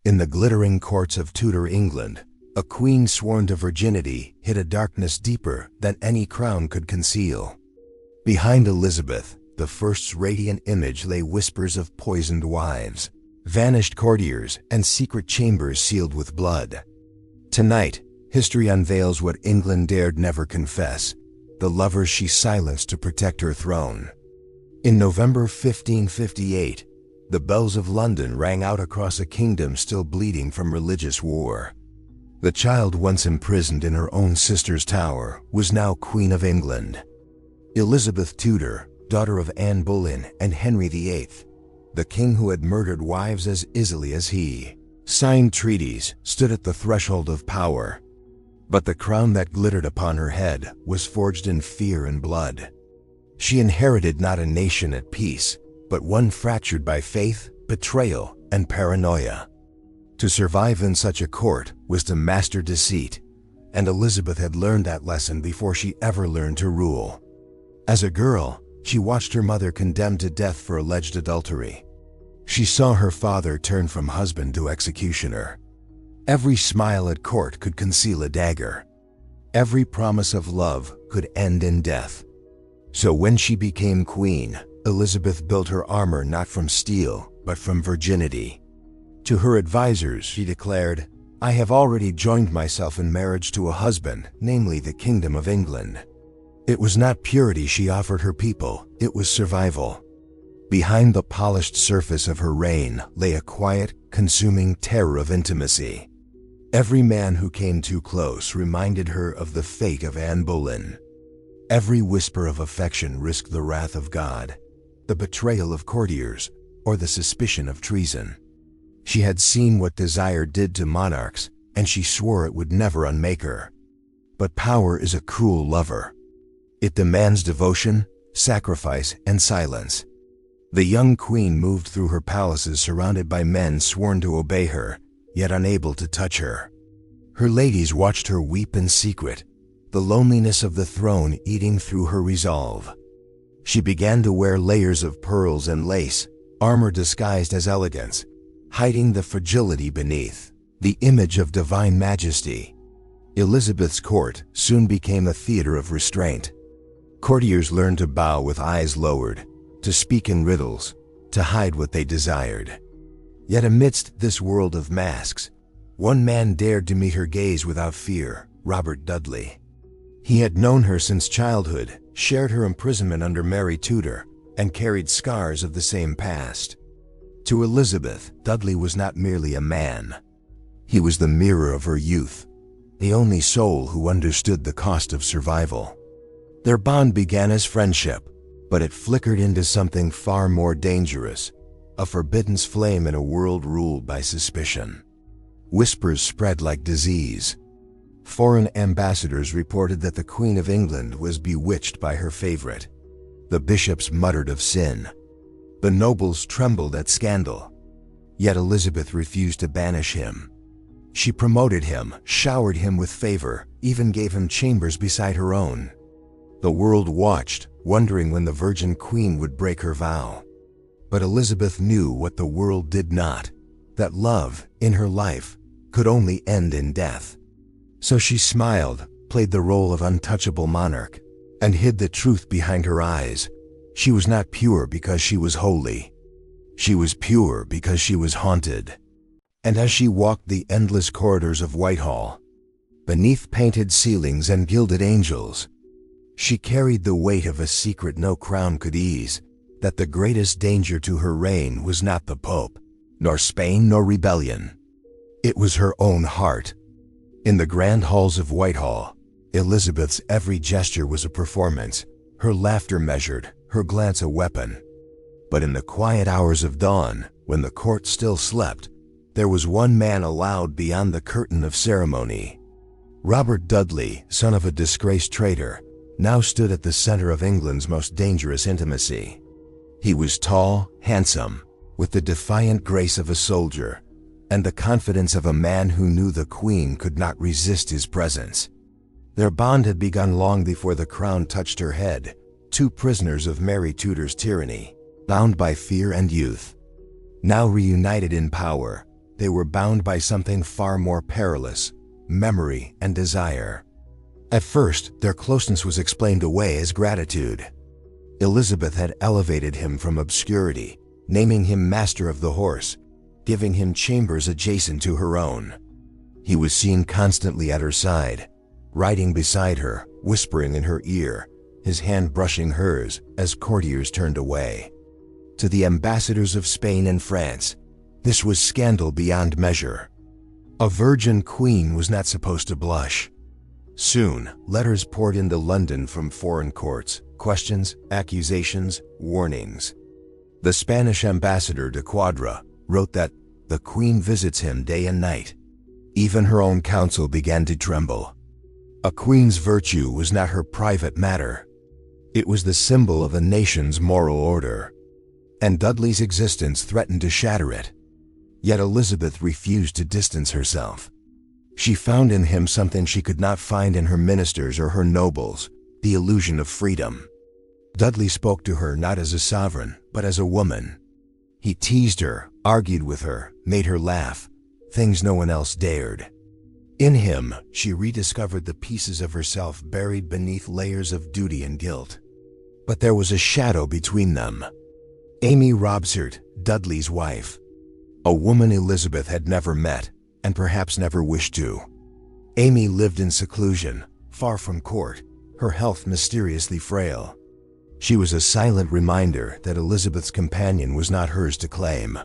In the glittering courts of Tudor England, a queen sworn to virginity hid a darkness deeper than any crown could conceal. Behind Elizabeth, the first's radiant image, lay whispers of poisoned wives, vanished courtiers, and secret chambers sealed with blood. Tonight, history unveils what England dared never confess, the lovers she silenced to protect her throne. In November 1558, the bells of London rang out across a kingdom still bleeding from religious war. The child once imprisoned in her own sister's tower was now Queen of England. Elizabeth Tudor, daughter of Anne Boleyn and Henry VIII, the king who had murdered wives as easily as he, signed treaties, stood at the threshold of power. But the crown that glittered upon her head was forged in fear and blood. She inherited not a nation at peace, but one fractured by faith, betrayal, and paranoia. To survive in such a court was to master deceit, and Elizabeth had learned that lesson before she ever learned to rule. As a girl, she watched her mother condemned to death for alleged adultery. She saw her father turn from husband to executioner. Every smile at court could conceal a dagger. Every promise of love could end in death. So when she became queen, Elizabeth built her armor not from steel, but from virginity. To her advisors, she declared, "I have already joined myself in marriage to a husband, namely the Kingdom of England." It was not purity she offered her people, it was survival. Behind the polished surface of her reign lay a quiet, consuming terror of intimacy. Every man who came too close reminded her of the fate of Anne Boleyn. Every whisper of affection risked the wrath of God, the betrayal of courtiers, or the suspicion of treason. She had seen what desire did to monarchs, and she swore it would never unmake her. But power is a cruel lover. It demands devotion, sacrifice, and silence. The young queen moved through her palaces surrounded by men sworn to obey her, yet unable to touch her. Her ladies watched her weep in secret, the loneliness of the throne eating through her resolve. She began to wear layers of pearls and lace, armor disguised as elegance, hiding the fragility beneath, the image of divine majesty. Elizabeth's court soon became a theater of restraint. Courtiers learned to bow with eyes lowered, to speak in riddles, to hide what they desired. Yet amidst this world of masks, one man dared to meet her gaze without fear, Robert Dudley. He had known her since childhood, shared her imprisonment under Mary Tudor, and carried scars of the same past. To Elizabeth, Dudley was not merely a man. He was the mirror of her youth, the only soul who understood the cost of survival. Their bond began as friendship, but it flickered into something far more dangerous, a forbidden flame in a world ruled by suspicion. Whispers spread like disease. Foreign ambassadors reported that the Queen of England was bewitched by her favorite. The bishops muttered of sin. The nobles trembled at scandal. Yet Elizabeth refused to banish him. She promoted him, showered him with favor, even gave him chambers beside her own. The world watched, wondering when the Virgin Queen would break her vow. But Elizabeth knew what the world did not, that love, in her life, could only end in death. So she smiled, played the role of untouchable monarch, and hid the truth behind her eyes. She was not pure because she was holy. She was pure because she was haunted. And as she walked the endless corridors of Whitehall, beneath painted ceilings and gilded angels, she carried the weight of a secret no crown could ease, that the greatest danger to her reign was not the Pope, nor Spain, nor rebellion. It was her own heart. In the grand halls of Whitehall, Elizabeth's every gesture was a performance, her laughter measured, her glance a weapon. But in the quiet hours of dawn, when the court still slept, there was one man allowed beyond the curtain of ceremony. Robert Dudley, son of a disgraced traitor, now stood at the center of England's most dangerous intimacy. He was tall, handsome, with the defiant grace of a soldier, and the confidence of a man who knew the Queen could not resist his presence. Their bond had begun long before the crown touched her head, two prisoners of Mary Tudor's tyranny, bound by fear and youth. Now reunited in power, they were bound by something far more perilous: memory and desire. At first, their closeness was explained away as gratitude. Elizabeth had elevated him from obscurity, naming him Master of the Horse, giving him chambers adjacent to her own. He was seen constantly at her side, riding beside her, whispering in her ear, his hand brushing hers as courtiers turned away. To the ambassadors of Spain and France, this was scandal beyond measure. A virgin queen was not supposed to blush. Soon, letters poured into London from foreign courts, questions, accusations, warnings. The Spanish ambassador de Quadra wrote that the queen visits him day and night. Even her own council began to tremble. A queen's virtue was not her private matter. It was the symbol of a nation's moral order, and Dudley's existence threatened to shatter it. Yet Elizabeth refused to distance herself. She found in him something she could not find in her ministers or her nobles: the illusion of freedom. Dudley spoke to her not as a sovereign, but as a woman. He teased her, argued with her, made her laugh, things no one else dared. In him, she rediscovered the pieces of herself buried beneath layers of duty and guilt. But there was a shadow between them. Amy Robsart, Dudley's wife. A woman Elizabeth had never met, and perhaps never wished to. Amy lived in seclusion, far from court, her health mysteriously frail. She was a silent reminder that Elizabeth's companion was not hers to claim.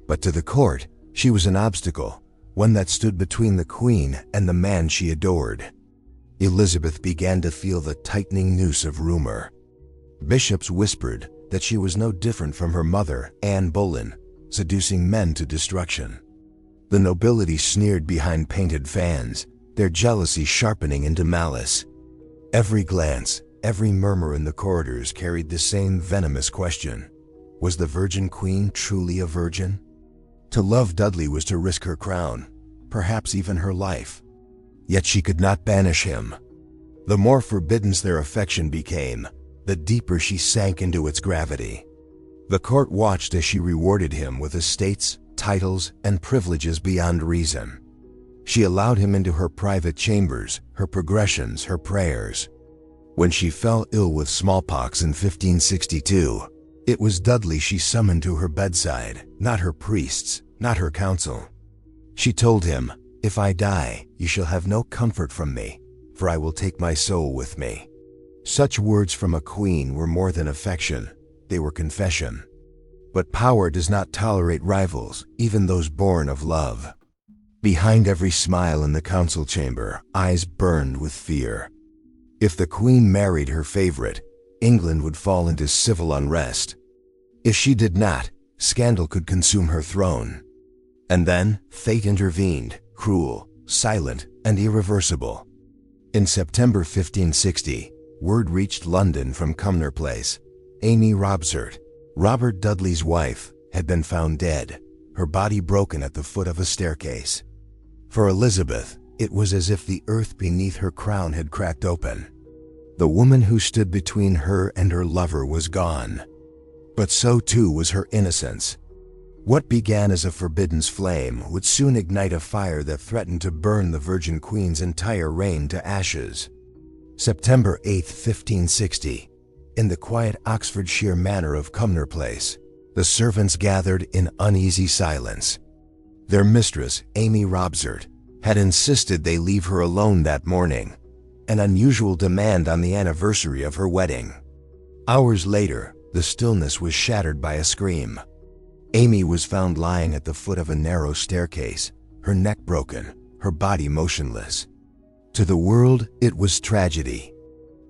But to the court, she was an obstacle, one that stood between the queen and the man she adored. Elizabeth began to feel the tightening noose of rumor. Bishops whispered that she was no different from her mother, Anne Boleyn, seducing men to destruction. The nobility sneered behind painted fans, their jealousy sharpening into malice. Every glance, every murmur in the corridors carried the same venomous question: was the Virgin Queen truly a virgin? To love Dudley was to risk her crown, perhaps even her life. Yet she could not banish him. The more forbidden their affection became, the deeper she sank into its gravity. The court watched as she rewarded him with estates, titles, and privileges beyond reason. She allowed him into her private chambers, her progressions, her prayers. When she fell ill with smallpox in 1562, it was Dudley she summoned to her bedside, not her priests, not her council. She told him, "If I die, you shall have no comfort from me, for I will take my soul with me." Such words from a queen were more than affection, they were confession. But power does not tolerate rivals, even those born of love. Behind every smile in the council chamber, eyes burned with fear. If the queen married her favorite, England would fall into civil unrest. If she did not, scandal could consume her throne. And then, fate intervened, cruel, silent, and irreversible. In September 1560, word reached London from Cumnor Place. Amy Robsart, Robert Dudley's wife, had been found dead, her body broken at the foot of a staircase. For Elizabeth, it was as if the earth beneath her crown had cracked open. The woman who stood between her and her lover was gone. But so too was her innocence. What began as a forbidden flame would soon ignite a fire that threatened to burn the Virgin Queen's entire reign to ashes. September 8, 1560. In the quiet Oxfordshire manor of Cumnor Place, the servants gathered in uneasy silence. Their mistress, Amy Robsart, had insisted they leave her alone that morning, an unusual demand on the anniversary of her wedding. Hours later, the stillness was shattered by a scream. Amy was found lying at the foot of a narrow staircase, her neck broken, her body motionless. To the world, it was tragedy.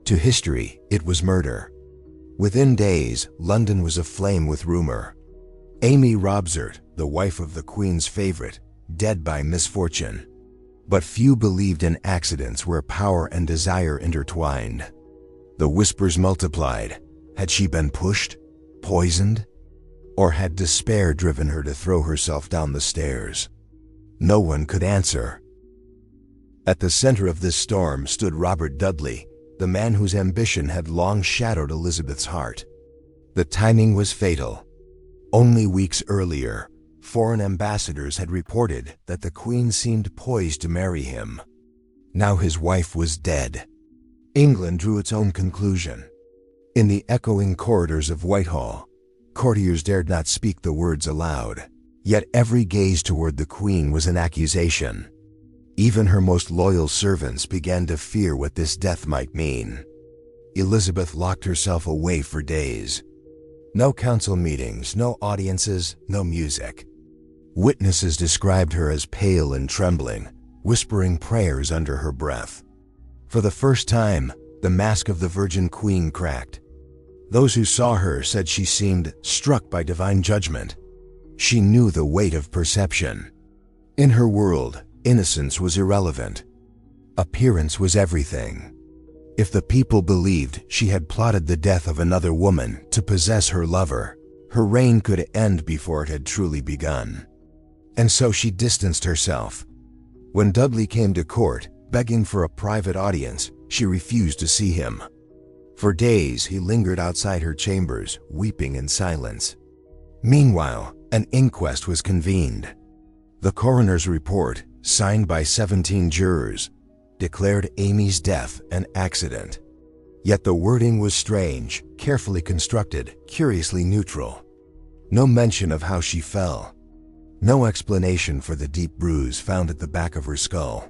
To history, it was murder. Within days, London was aflame with rumor. Amy Robsart, the wife of the Queen's favorite, dead by misfortune. But few believed in accidents where power and desire intertwined. The whispers multiplied. Had she been pushed? Poisoned? Or had despair driven her to throw herself down the stairs? No one could answer. At the center of this storm stood Robert Dudley, the man whose ambition had long shadowed Elizabeth's heart. The timing was fatal. Only weeks earlier, Foreign ambassadors had reported that the Queen seemed poised to marry him. Now his wife was dead. England drew its own conclusion. In the echoing corridors of Whitehall, courtiers dared not speak the words aloud, yet every gaze toward the Queen was an accusation. Even her most loyal servants began to fear what this death might mean. Elizabeth locked herself away for days. No council meetings, no audiences, no music. Witnesses described her as pale and trembling, whispering prayers under her breath. For the first time, the mask of the Virgin Queen cracked. Those who saw her said she seemed struck by divine judgment. She knew the weight of perception. In her world, innocence was irrelevant. Appearance was everything. If the people believed she had plotted the death of another woman to possess her lover, her reign could end before it had truly begun. And so she distanced herself. When Dudley came to court, begging for a private audience, she refused to see him. For days he lingered outside her chambers, weeping in silence. Meanwhile, an inquest was convened. The coroner's report, signed by 17 jurors, declared Amy's death an accident. Yet the wording was strange, carefully constructed, curiously neutral. No mention of how she fell. No explanation for the deep bruise found at the back of her skull.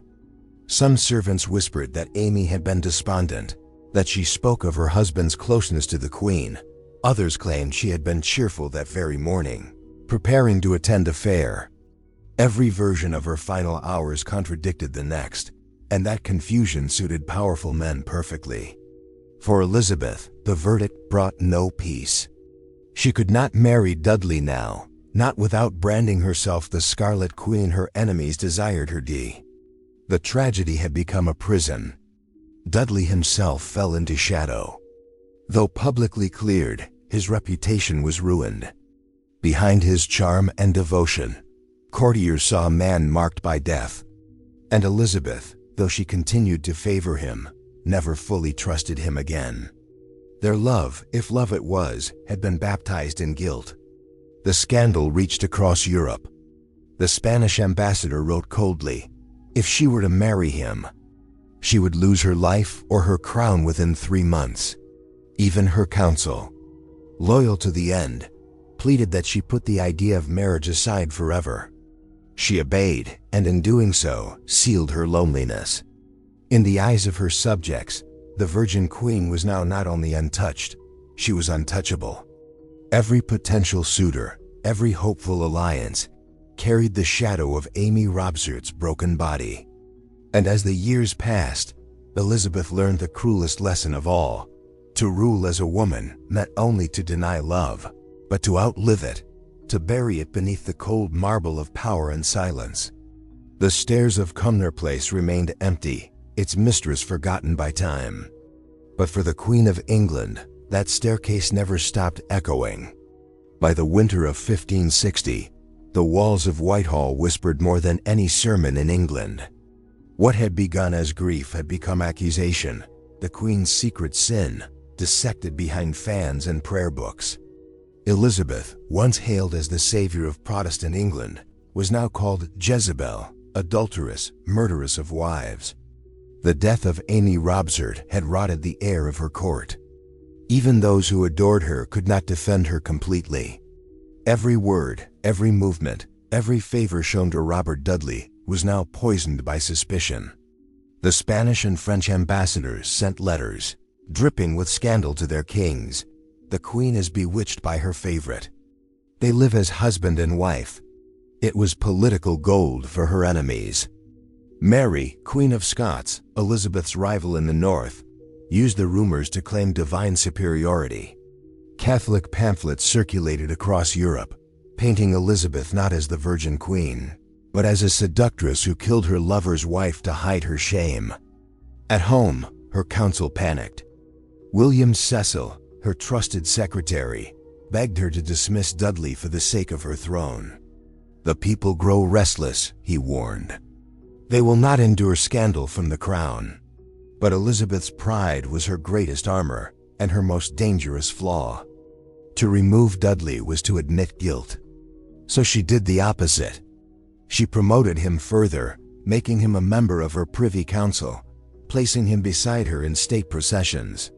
Some servants whispered that Amy had been despondent, that she spoke of her husband's closeness to the Queen. Others claimed she had been cheerful that very morning, preparing to attend a fair. Every version of her final hours contradicted the next, and that confusion suited powerful men perfectly. For Elizabeth, the verdict brought no peace. She could not marry Dudley now, not without branding herself the Scarlet Queen her enemies desired her be. The tragedy had become a prison. Dudley himself fell into shadow. Though publicly cleared, his reputation was ruined. Behind his charm and devotion, courtiers saw a man marked by death. And Elizabeth, though she continued to favor him, never fully trusted him again. Their love, if love it was, had been baptized in guilt. The scandal reached across Europe. The Spanish ambassador wrote coldly, if she were to marry him, she would lose her life or her crown within 3 months. Even her council, loyal to the end, pleaded that she put the idea of marriage aside forever. She obeyed, and in doing so, sealed her loneliness. In the eyes of her subjects, the Virgin Queen was now not only untouched, she was untouchable. Every potential suitor, every hopeful alliance, carried the shadow of Amy Robsart's broken body. And as the years passed, Elizabeth learned the cruelest lesson of all. To rule as a woman meant only to deny love, but to outlive it, to bury it beneath the cold marble of power and silence. The stairs of Cumnor Place remained empty, its mistress forgotten by time. But for the Queen of England, that staircase never stopped echoing. By the winter of 1560, the walls of Whitehall whispered more than any sermon in England. What had begun as grief had become accusation, the Queen's secret sin, dissected behind fans and prayer books. Elizabeth, once hailed as the savior of Protestant England, was now called Jezebel, adulteress, murderess of wives. The death of Amy Robsart had rotted the air of her court. Even those who adored her could not defend her completely. Every word, every movement, every favor shown to Robert Dudley was now poisoned by suspicion. The Spanish and French ambassadors sent letters, dripping with scandal to their kings. The Queen is bewitched by her favorite. They live as husband and wife. It was political gold for her enemies. Mary, Queen of Scots, Elizabeth's rival in the north, used the rumors to claim divine superiority. Catholic pamphlets circulated across Europe, painting Elizabeth not as the Virgin Queen, but as a seductress who killed her lover's wife to hide her shame. At home, her council panicked. William Cecil, her trusted secretary, begged her to dismiss Dudley for the sake of her throne. The people grow restless, he warned. They will not endure scandal from the crown. But Elizabeth's pride was her greatest armor and her most dangerous flaw. To remove Dudley was to admit guilt. So she did the opposite. She promoted him further, making him a member of her Privy Council, placing him beside her in state processions.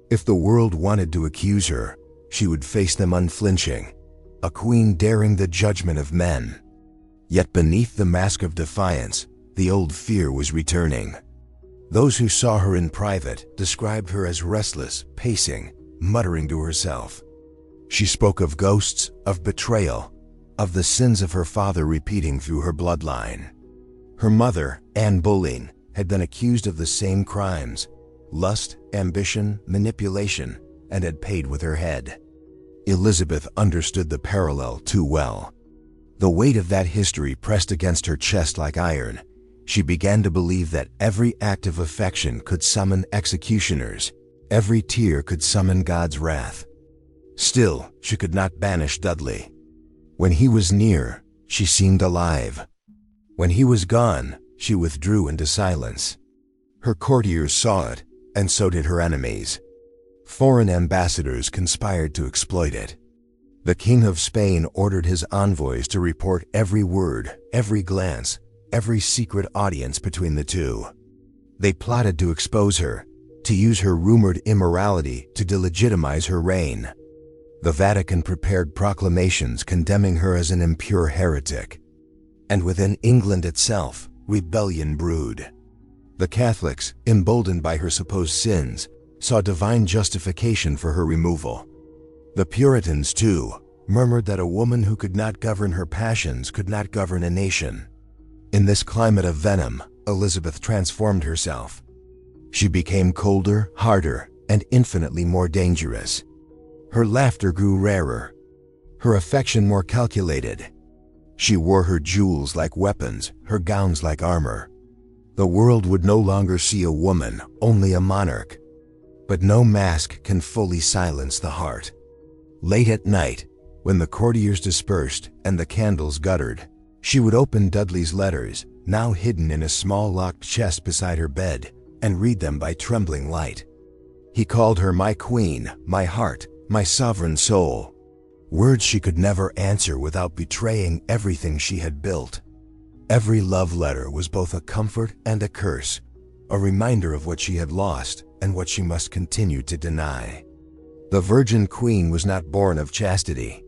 If the world wanted to accuse her, she would face them unflinching, a queen daring the judgment of men. Yet beneath the mask of defiance, the old fear was returning. Those who saw her in private described her as restless, pacing, muttering to herself. She spoke of ghosts, of betrayal, of the sins of her father repeating through her bloodline. Her mother, Anne Boleyn, had been accused of the same crimes: lust, ambition, manipulation, and had paid with her head. Elizabeth understood the parallel too well. The weight of that history pressed against her chest like iron. She began to believe that every act of affection could summon executioners, every tear could summon God's wrath. Still, she could not banish Dudley. When he was near, she seemed alive. When he was gone, she withdrew into silence. Her courtiers saw it, and so did her enemies. Foreign ambassadors conspired to exploit it. The King of Spain ordered his envoys to report every word, every glance, every secret audience between the two. They plotted to expose her, to use her rumored immorality to delegitimize her reign. The Vatican prepared proclamations condemning her as an impure heretic. And within England itself, rebellion brewed. The Catholics, emboldened by her supposed sins, saw divine justification for her removal. The Puritans, too, murmured that a woman who could not govern her passions could not govern a nation. In this climate of venom, Elizabeth transformed herself. She became colder, harder, and infinitely more dangerous. Her laughter grew rarer, her affection more calculated. She wore her jewels like weapons, her gowns like armor. The world would no longer see a woman, only a monarch. But no mask can fully silence the heart. Late at night, when the courtiers dispersed and the candles guttered, she would open Dudley's letters, now hidden in a small locked chest beside her bed, and read them by trembling light. He called her my queen, my heart, my sovereign soul. Words she could never answer without betraying everything she had built. Every love letter was both a comfort and a curse, a reminder of what she had lost and what she must continue to deny. The Virgin Queen was not born of chastity.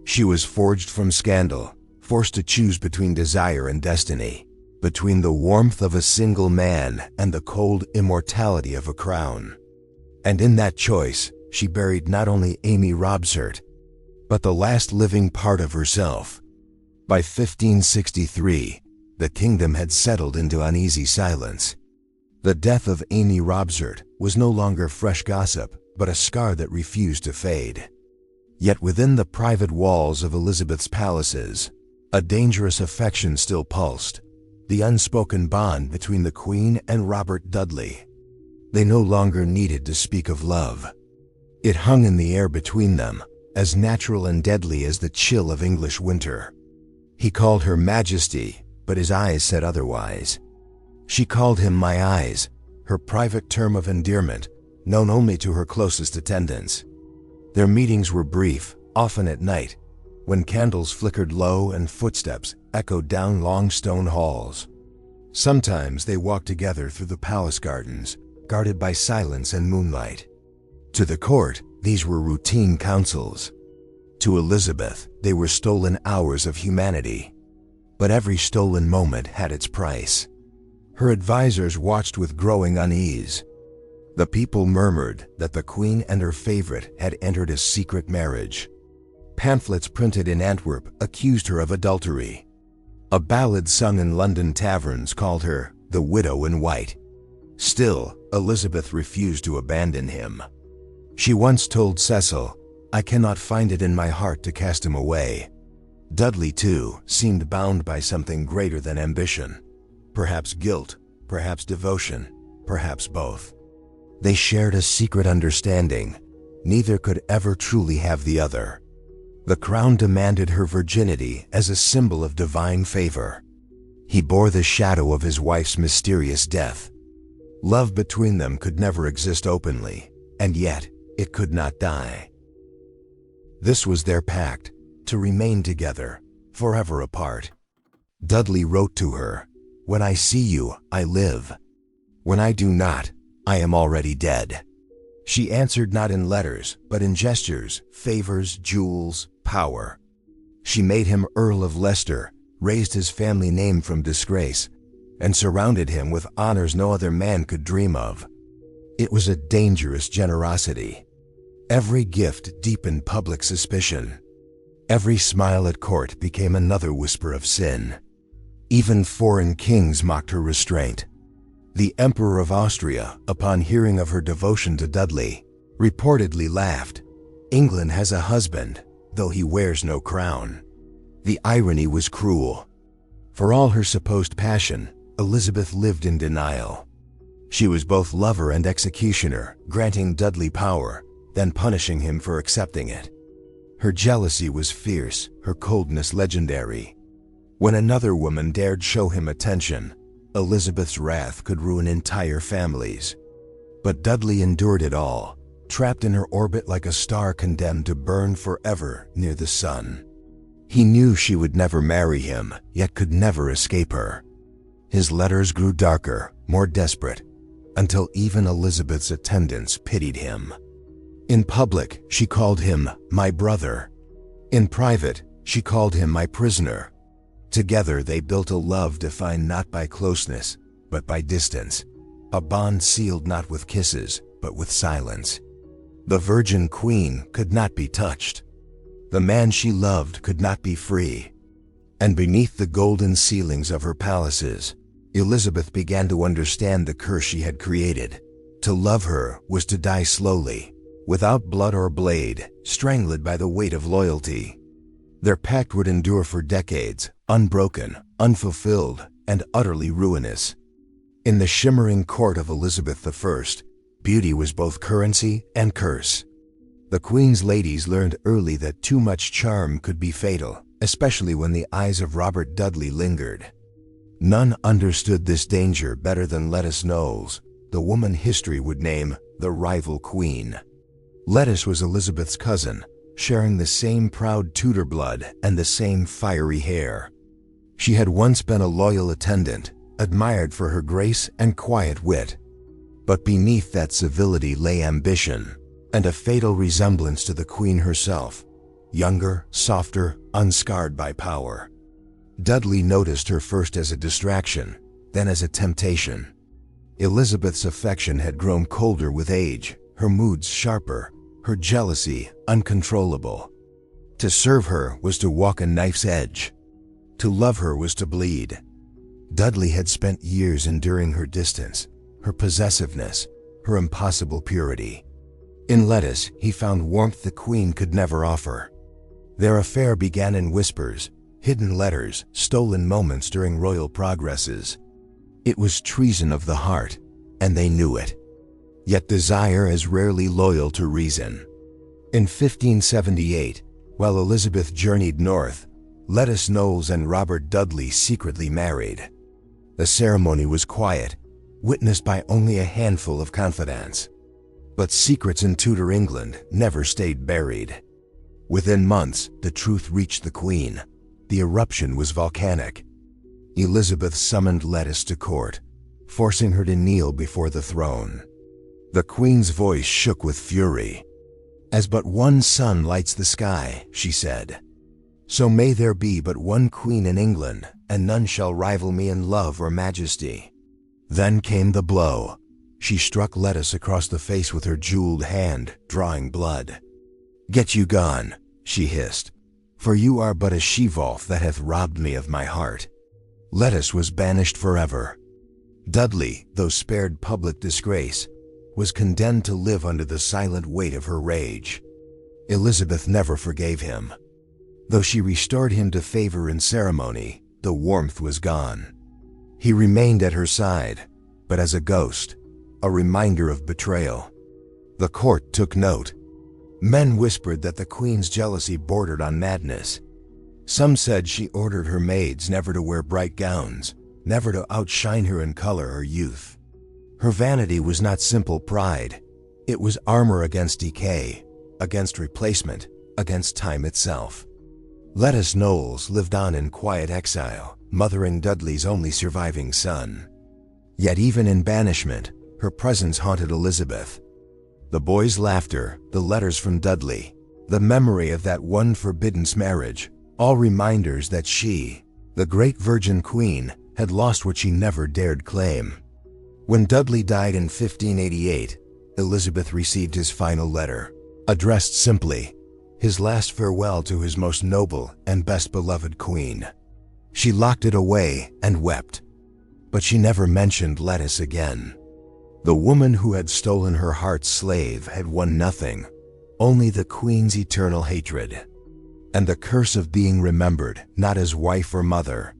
She was forged from scandal, forced to choose between desire and destiny, between the warmth of a single man and the cold immortality of a crown. And in that choice, she buried not only Amy Robsart, but the last living part of herself. By 1563, the kingdom had settled into uneasy silence. The death of Amy Robsart was no longer fresh gossip, but a scar that refused to fade. Yet within the private walls of Elizabeth's palaces, a dangerous affection still pulsed, the unspoken bond between the Queen and Robert Dudley. They no longer needed to speak of love. It hung in the air between them, as natural and deadly as the chill of English winter. He called her Majesty, but his eyes said otherwise. She called him my eyes, her private term of endearment, known only to her closest attendants. Their meetings were brief, often at night, when candles flickered low and footsteps echoed down long stone halls. Sometimes they walked together through the palace gardens, guarded by silence and moonlight. To the court, these were routine councils. To Elizabeth, they were stolen hours of humanity. But every stolen moment had its price. Her advisors watched with growing unease. The people murmured that the Queen and her favorite had entered a secret marriage. Pamphlets printed in Antwerp accused her of adultery. A ballad sung in London taverns called her the Widow in White. Still, Elizabeth refused to abandon him. She once told Cecil, "I cannot find it in my heart to cast him away." Dudley, too, seemed bound by something greater than ambition. Perhaps guilt, perhaps devotion, perhaps both. They shared a secret understanding. Neither could ever truly have the other. The crown demanded her virginity as a symbol of divine favor. He bore the shadow of his wife's mysterious death. Love between them could never exist openly, and yet it could not die. This was their pact, to remain together, forever apart. Dudley wrote to her, "When I see you, I live. When I do not, I am already dead." She answered not in letters, but in gestures, favors, jewels, power. She made him Earl of Leicester, raised his family name from disgrace, and surrounded him with honors no other man could dream of. It was a dangerous generosity. Every gift deepened public suspicion. Every smile at court became another whisper of sin. Even foreign kings mocked her restraint. The Emperor of Austria, upon hearing of her devotion to Dudley, reportedly laughed, "England has a husband, though he wears no crown." The irony was cruel. For all her supposed passion, Elizabeth lived in denial. She was both lover and executioner, granting Dudley power, then punishing him for accepting it. Her jealousy was fierce, her coldness legendary. When another woman dared show him attention, Elizabeth's wrath could ruin entire families. But Dudley endured it all, trapped in her orbit like a star condemned to burn forever near the sun. He knew she would never marry him, yet could never escape her. His letters grew darker, more desperate, until even Elizabeth's attendants pitied him. In public, she called him "my brother." In private, she called him "my prisoner." Together they built a love defined not by closeness, but by distance, a bond sealed not with kisses, but with silence. The virgin queen could not be touched. The man she loved could not be free. And beneath the golden ceilings of her palaces, Elizabeth began to understand the curse she had created. To love her was to die slowly, without blood or blade, strangled by the weight of loyalty. Their pact would endure for decades, unbroken, unfulfilled, and utterly ruinous. In the shimmering court of Elizabeth I, beauty was both currency and curse. The Queen's ladies learned early that too much charm could be fatal, especially when the eyes of Robert Dudley lingered. None understood this danger better than Lettice Knowles, the woman history would name the rival queen. Lettice was Elizabeth's cousin, sharing the same proud Tudor blood and the same fiery hair. She had once been a loyal attendant, admired for her grace and quiet wit. But beneath that civility lay ambition, and a fatal resemblance to the Queen herself, younger, softer, unscarred by power. Dudley noticed her first as a distraction, then as a temptation. Elizabeth's affection had grown colder with age, her moods sharper, her jealousy uncontrollable. To serve her was to walk a knife's edge. To love her was to bleed. Dudley had spent years enduring her distance, her possessiveness, her impossible purity. In Lettice, he found warmth the Queen could never offer. Their affair began in whispers, hidden letters, stolen moments during royal progresses. It was treason of the heart, and they knew it. Yet desire is rarely loyal to reason. In 1578, while Elizabeth journeyed north, Lettice Knowles and Robert Dudley secretly married. The ceremony was quiet, witnessed by only a handful of confidants. But secrets in Tudor England never stayed buried. Within months, the truth reached the Queen. The eruption was volcanic. Elizabeth summoned Lettice to court, forcing her to kneel before the throne. The Queen's voice shook with fury. "As but one sun lights the sky," she said, "so may there be but one Queen in England, and none shall rival me in love or majesty." Then came the blow. She struck Lettice across the face with her jeweled hand, drawing blood. "Get you gone," she hissed, "for you are but a she-wolf that hath robbed me of my heart." Lettice was banished forever. Dudley, though spared public disgrace, was condemned to live under the silent weight of her rage. Elizabeth never forgave him. Though she restored him to favor in ceremony, the warmth was gone. He remained at her side, but as a ghost, a reminder of betrayal. The court took note. Men whispered that the Queen's jealousy bordered on madness. Some said she ordered her maids never to wear bright gowns, never to outshine her in color or youth. Her vanity was not simple pride. It was armor against decay, against replacement, against time itself. Lettice Knowles lived on in quiet exile, mothering Dudley's only surviving son. Yet even in banishment, her presence haunted Elizabeth. The boy's laughter, the letters from Dudley, the memory of that one forbidden marriage, all reminders that she, the great Virgin Queen, had lost what she never dared claim. When Dudley died in 1588, Elizabeth received his final letter, addressed simply, his last farewell to his most noble and best beloved queen. She locked it away and wept, but she never mentioned Lettice again. The woman who had stolen her heart's slave had won nothing, only the queen's eternal hatred, and the curse of being remembered not as wife or mother,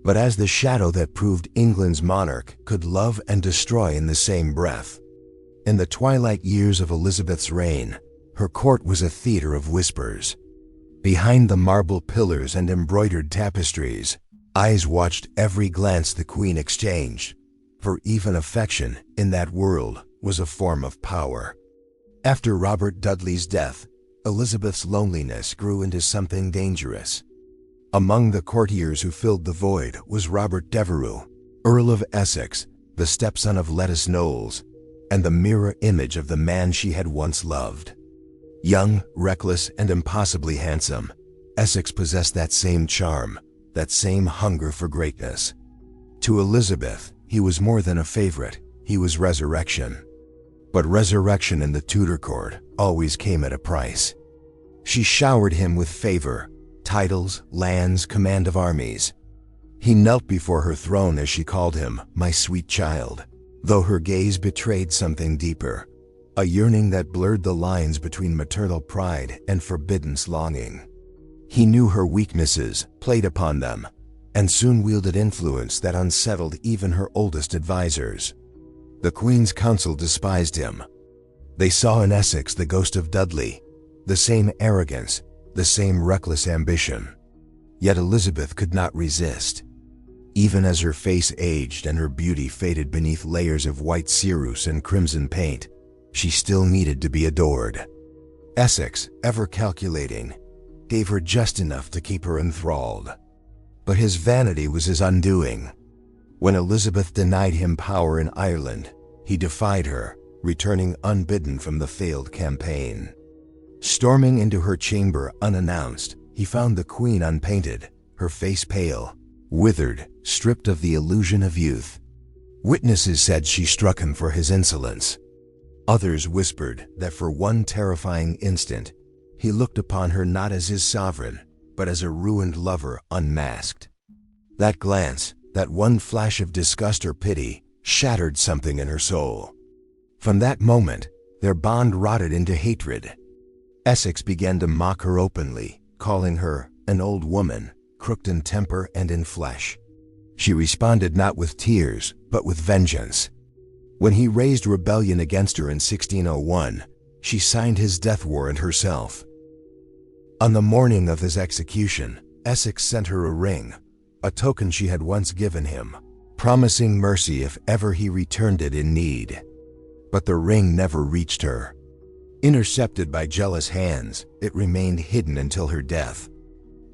but as the shadow that proved England's monarch could love and destroy in the same breath. In the twilight years of Elizabeth's reign, her court was a theater of whispers. Behind the marble pillars and embroidered tapestries, eyes watched every glance the queen exchanged, for even affection in that world was a form of power. After Robert Dudley's death, Elizabeth's loneliness grew into something dangerous. Among the courtiers who filled the void was Robert Devereux, Earl of Essex, the stepson of Lettice Knowles, and the mirror image of the man she had once loved. Young, reckless, and impossibly handsome, Essex possessed that same charm, that same hunger for greatness. To Elizabeth, he was more than a favorite, he was resurrection. But resurrection in the Tudor court always came at a price. She showered him with favor, titles, lands, command of armies. He knelt before her throne as she called him, "my sweet child," though her gaze betrayed something deeper, a yearning that blurred the lines between maternal pride and forbidden longing. He knew her weaknesses, played upon them, and soon wielded influence that unsettled even her oldest advisors. The Queen's council despised him. They saw in Essex the ghost of Dudley, the same arrogance, the same reckless ambition. Yet Elizabeth could not resist. Even as her face aged and her beauty faded beneath layers of white ceruse and crimson paint, she still needed to be adored. Essex, ever calculating, gave her just enough to keep her enthralled. But his vanity was his undoing. When Elizabeth denied him power in Ireland, he defied her, returning unbidden from the failed campaign. Storming into her chamber unannounced, he found the queen unpainted, her face pale, withered, stripped of the illusion of youth. Witnesses said she struck him for his insolence. Others whispered that for one terrifying instant, he looked upon her not as his sovereign, but as a ruined lover unmasked. That glance, that one flash of disgust or pity, shattered something in her soul. From that moment, their bond rotted into hatred. Essex began to mock her openly, calling her an old woman, crooked in temper and in flesh. She responded not with tears, but with vengeance. When he raised rebellion against her in 1601, she signed his death warrant herself. On the morning of his execution, Essex sent her a ring, a token she had once given him, promising mercy if ever he returned it in need. But the ring never reached her. Intercepted by jealous hands, it remained hidden until her death.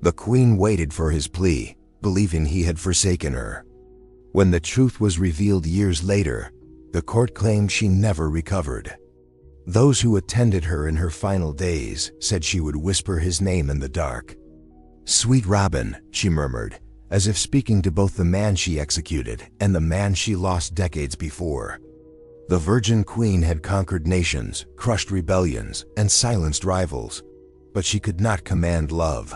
The queen waited for his plea, believing he had forsaken her. When the truth was revealed years later, the court claimed she never recovered. Those who attended her in her final days said she would whisper his name in the dark. "Sweet Robin," she murmured, as if speaking to both the man she executed and the man she lost decades before. The Virgin Queen had conquered nations, crushed rebellions, and silenced rivals, but she could not command love.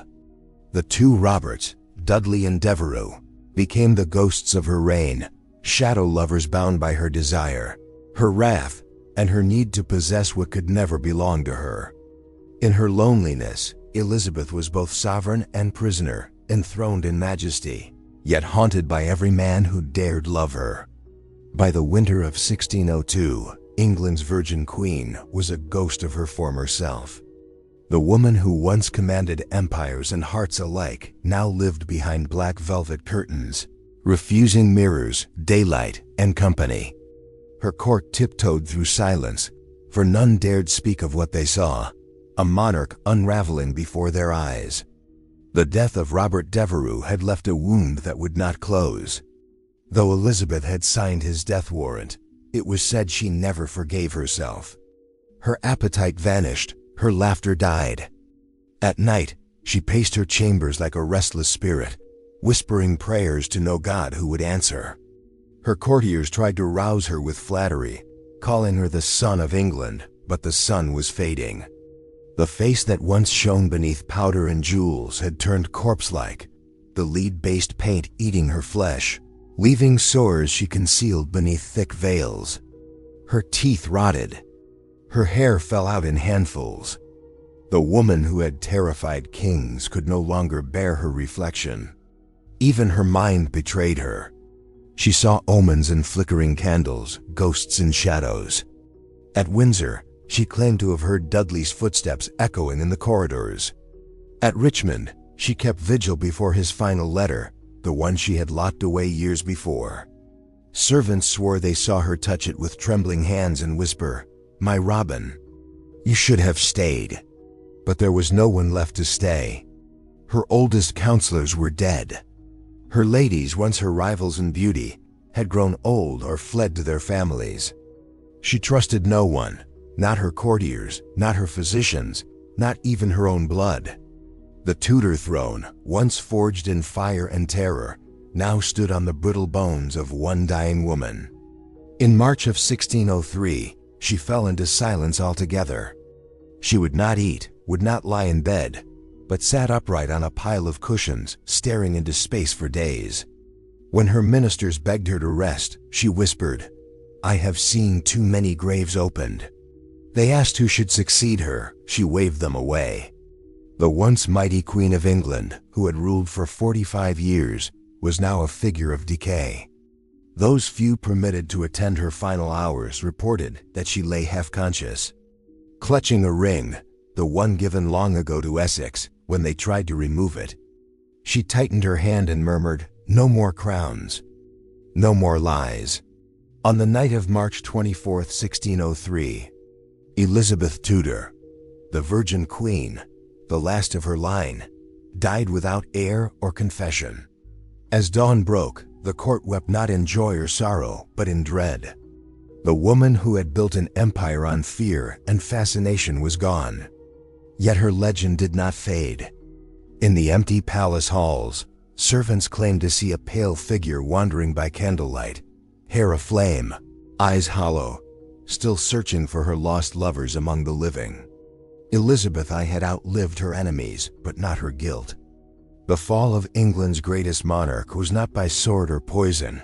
The two Roberts, Dudley and Devereux, became the ghosts of her reign, shadow lovers bound by her desire, her wrath, and her need to possess what could never belong to her. In her loneliness, Elizabeth was both sovereign and prisoner, enthroned in majesty, yet haunted by every man who dared love her. By the winter of 1602, England's Virgin Queen was a ghost of her former self. The woman who once commanded empires and hearts alike now lived behind black velvet curtains, refusing mirrors, daylight, and company. Her court tiptoed through silence, for none dared speak of what they saw, a monarch unraveling before their eyes. The death of Robert Devereux had left a wound that would not close. Though Elizabeth had signed his death warrant, it was said she never forgave herself. Her appetite vanished, her laughter died. At night, she paced her chambers like a restless spirit, whispering prayers to no god who would answer. Her courtiers tried to rouse her with flattery, calling her the Sun of England, but the sun was fading. The face that once shone beneath powder and jewels had turned corpse-like, the lead-based paint eating her flesh, leaving sores she concealed beneath thick veils. Her teeth rotted. Her hair fell out in handfuls. The woman who had terrified kings could no longer bear her reflection. Even her mind betrayed her. She saw omens in flickering candles, ghosts in shadows. At Windsor, she claimed to have heard Dudley's footsteps echoing in the corridors. At Richmond, she kept vigil before his final letter, the one she had locked away years before. Servants swore they saw her touch it with trembling hands and whisper, "My Robin, you should have stayed." But there was no one left to stay. Her oldest counselors were dead. Her ladies, once her rivals in beauty, had grown old or fled to their families. She trusted no one, not her courtiers, not her physicians, not even her own blood. The Tudor throne, once forged in fire and terror, now stood on the brittle bones of one dying woman. In March of 1603, she fell into silence altogether. She would not eat, would not lie in bed, but sat upright on a pile of cushions, staring into space for days. When her ministers begged her to rest, she whispered, "I have seen too many graves opened." They asked who should succeed her. She waved them away. The once mighty Queen of England, who had ruled for 45 years, was now a figure of decay. Those few permitted to attend her final hours reported that she lay half-conscious. Clutching a ring, the one given long ago to Essex, when they tried to remove it, she tightened her hand and murmured, "No more crowns. No more lies." On the night of March 24, 1603, Elizabeth Tudor, the Virgin Queen, the last of her line, died without heir or confession. As dawn broke, the court wept not in joy or sorrow, but in dread. The woman who had built an empire on fear and fascination was gone. Yet her legend did not fade. In the empty palace halls, servants claimed to see a pale figure wandering by candlelight, hair aflame, eyes hollow, still searching for her lost lovers among the living. Elizabeth I had outlived her enemies, but not her guilt. The fall of England's greatest monarch was not by sword or poison,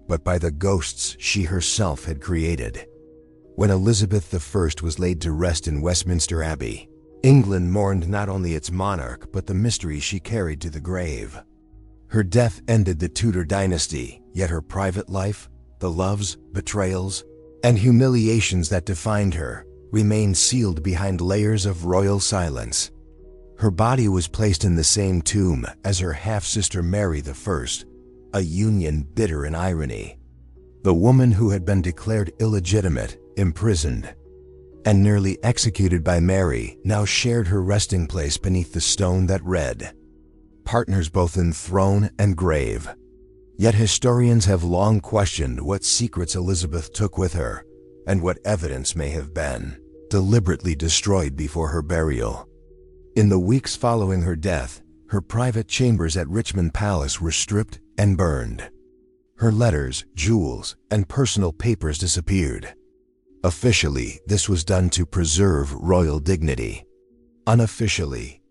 but by the ghosts she herself had created. When Elizabeth I was laid to rest in Westminster Abbey, England mourned not only its monarch, but the mystery she carried to the grave. Her death ended the Tudor dynasty, yet her private life, the loves, betrayals, and humiliations that defined her, remained sealed behind layers of royal silence. Her body was placed in the same tomb as her half-sister Mary I, a union bitter in irony. The woman who had been declared illegitimate, imprisoned, and nearly executed by Mary now shared her resting place beneath the stone that read, "Partners both in throne and grave." Yet historians have long questioned what secrets Elizabeth took with her, and what evidence may have been deliberately destroyed before her burial. In the weeks following her death, her private chambers at Richmond Palace were stripped and burned. Her letters, jewels, and personal papers disappeared. Officially, this was done to preserve royal dignity. Unofficially,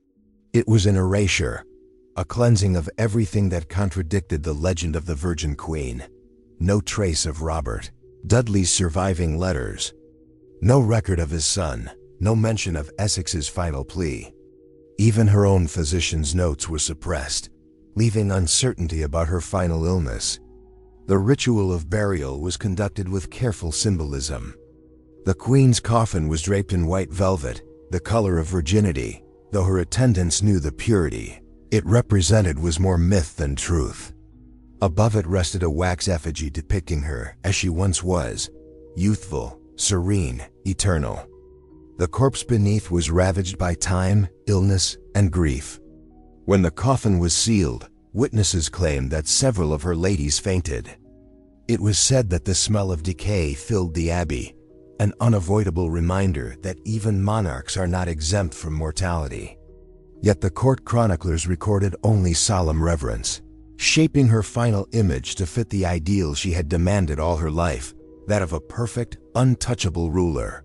it was an erasure, a cleansing of everything that contradicted the legend of the Virgin Queen. No trace of Robert Dudley's surviving letters. No record of his son, no mention of Essex's final plea. Even her own physician's notes were suppressed, leaving uncertainty about her final illness. The ritual of burial was conducted with careful symbolism. The Queen's coffin was draped in white velvet, the color of virginity, though her attendants knew the purity it represented was more myth than truth. Above it rested a wax effigy depicting her as she once was, youthful, serene, eternal. The corpse beneath was ravaged by time, illness, and grief. When the coffin was sealed, witnesses claimed that several of her ladies fainted. It was said that the smell of decay filled the abbey, an unavoidable reminder that even monarchs are not exempt from mortality. Yet the court chroniclers recorded only solemn reverence, shaping her final image to fit the ideal she had demanded all her life, that of a perfect, untouchable ruler.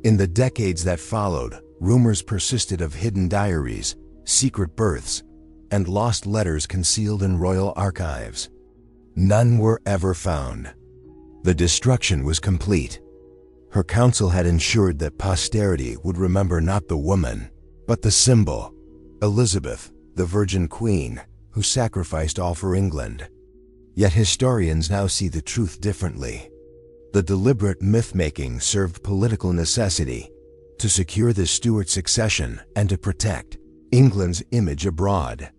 In the decades that followed, rumors persisted of hidden diaries, secret births, and lost letters concealed in royal archives. None were ever found. The destruction was complete. Her counsel had ensured that posterity would remember not the woman, but the symbol, Elizabeth, the Virgin Queen, who sacrificed all for England. Yet historians now see the truth differently. The deliberate myth-making served political necessity, to secure the Stuart succession and to protect England's image abroad.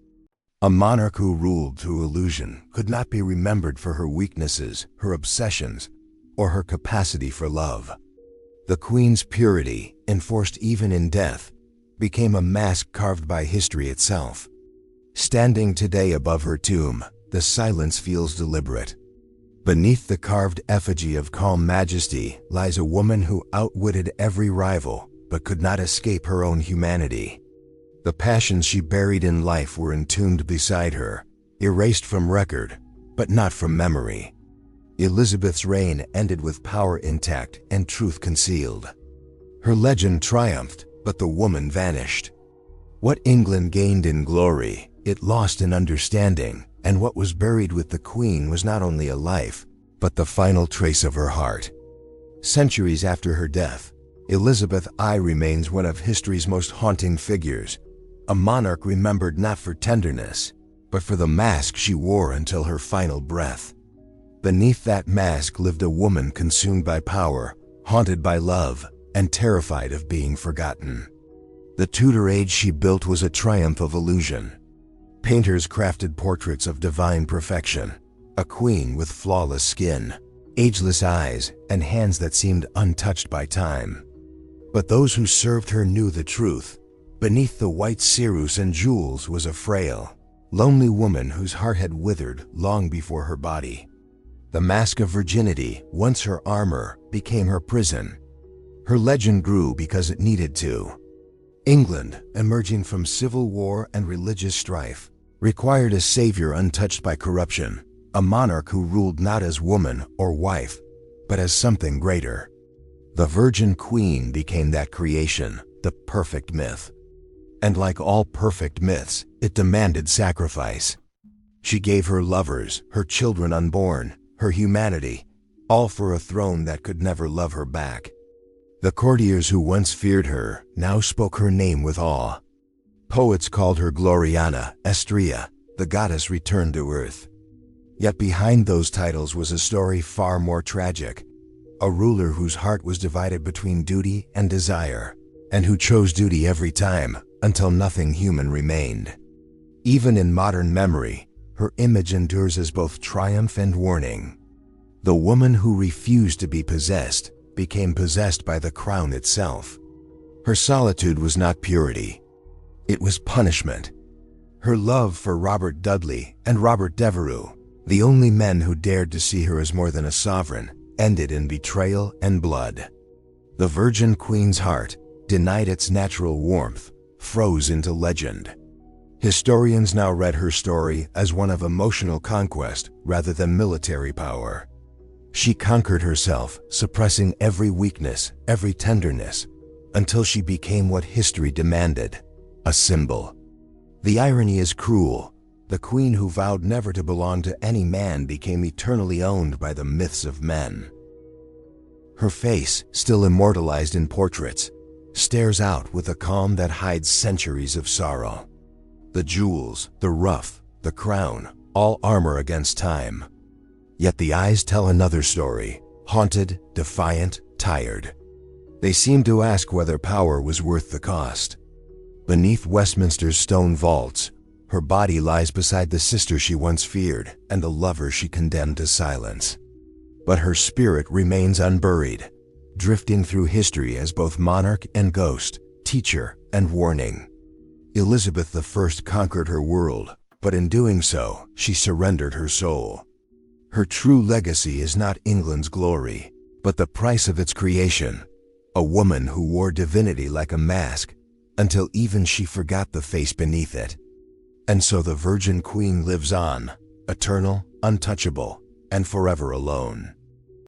A monarch who ruled through illusion could not be remembered for her weaknesses, her obsessions, or her capacity for love. The Queen's purity, enforced even in death, became a mask carved by history itself. Standing today above her tomb, the silence feels deliberate. Beneath the carved effigy of calm majesty lies a woman who outwitted every rival but could not escape her own humanity. The passions she buried in life were entombed beside her, erased from record, but not from memory. Elizabeth's reign ended with power intact and truth concealed. Her legend triumphed, but the woman vanished. What England gained in glory, it lost in understanding, and what was buried with the Queen was not only a life, but the final trace of her heart. Centuries after her death, Elizabeth I remains one of history's most haunting figures, a monarch remembered not for tenderness, but for the mask she wore until her final breath. Beneath that mask lived a woman consumed by power, haunted by love, and terrified of being forgotten. The Tudor age she built was a triumph of illusion. Painters crafted portraits of divine perfection, a queen with flawless skin, ageless eyes, and hands that seemed untouched by time. But those who served her knew the truth. Beneath the white cerus and jewels was a frail, lonely woman whose heart had withered long before her body. The mask of virginity, once her armor, became her prison. Her legend grew because it needed to. England, emerging from civil war and religious strife, required a savior untouched by corruption, a monarch who ruled not as woman or wife, but as something greater. The Virgin Queen became that creation, the perfect myth. And like all perfect myths, it demanded sacrifice. She gave her lovers, her children unborn, her humanity, all for a throne that could never love her back. The courtiers who once feared her now spoke her name with awe. Poets called her Gloriana, Estria, the goddess returned to earth. Yet behind those titles was a story far more tragic, a ruler whose heart was divided between duty and desire, and who chose duty every time, until nothing human remained. Even in modern memory, her image endures as both triumph and warning. The woman who refused to be possessed became possessed by the crown itself. Her solitude was not purity. It was punishment. Her love for Robert Dudley and Robert Devereux, the only men who dared to see her as more than a sovereign, ended in betrayal and blood. The Virgin Queen's heart, denied its natural warmth, froze into legend. Historians now read her story as one of emotional conquest rather than military power. She conquered herself, suppressing every weakness, every tenderness, until she became what history demanded, a symbol. The irony is cruel. The queen who vowed never to belong to any man became eternally owned by the myths of men. Her face, still immortalized in portraits, stares out with a calm that hides centuries of sorrow. The jewels, the ruff, the crown, all armor against time. Yet the eyes tell another story, haunted, defiant, tired. They seem to ask whether power was worth the cost. Beneath Westminster's stone vaults, her body lies beside the sister she once feared and the lover she condemned to silence. But her spirit remains unburied, drifting through history as both monarch and ghost, teacher and warning. Elizabeth I conquered her world, but in doing so, she surrendered her soul. Her true legacy is not England's glory, but the price of its creation, a woman who wore divinity like a mask, until even she forgot the face beneath it. And so the Virgin Queen lives on, eternal, untouchable, and forever alone.